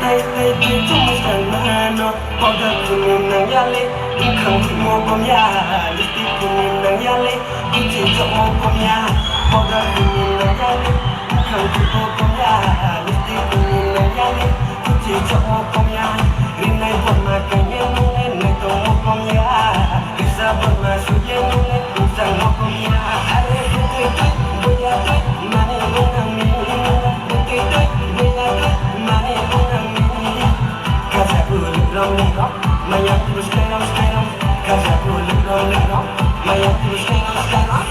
tay tay tay chúng mình chẳng mano có được thì mình nang yale đi không thì mua con ya đi thì mình nang yale đi chỉ cho mua con ya có được thì mình nang yale đi không thì mua con ya đi thì mình nang yale đi chỉ cho mua con ya riêng này vẫn mà cái nhớ nên này tôi mua con ya đi ra vẫn mà suy nghĩ nên đi ra mua con ya ai cũng thấy bây giờ thấy mà này không làm mình cái đấy bây giờ thấy mà này không làm mình Casa pulang lengkap, mayat terus sekarang. Casa pulang lengkap, mayat terus sekarang.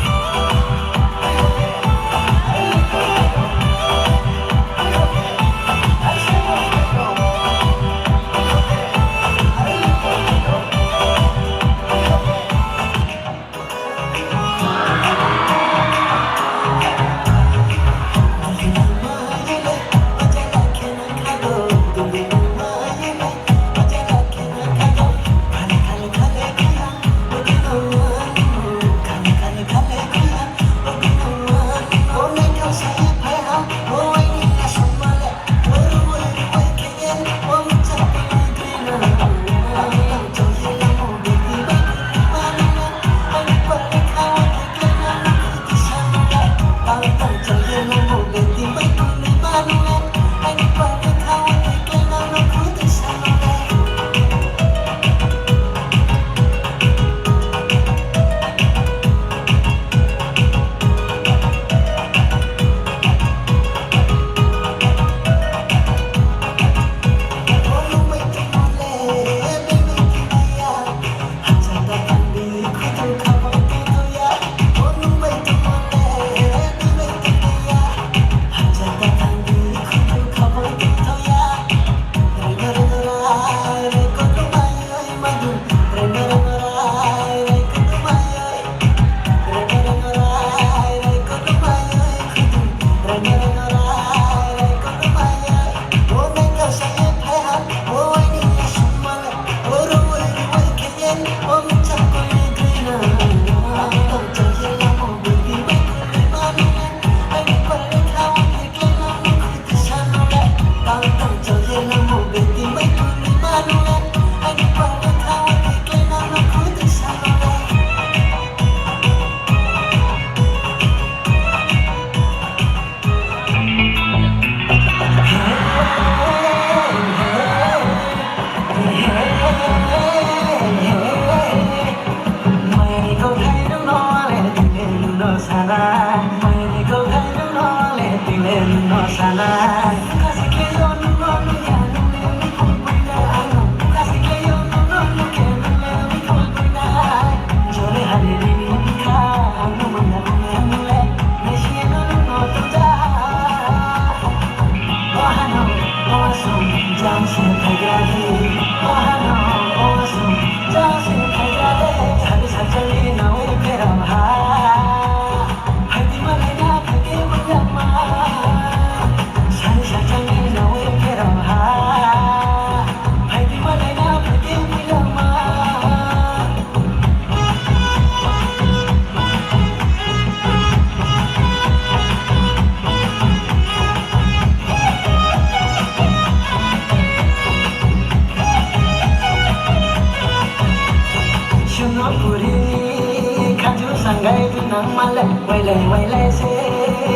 Sangai tu nang malai, wailai se,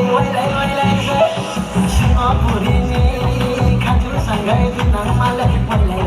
wailai se. Singapura ni, kaju sangai tu nang malai, wailai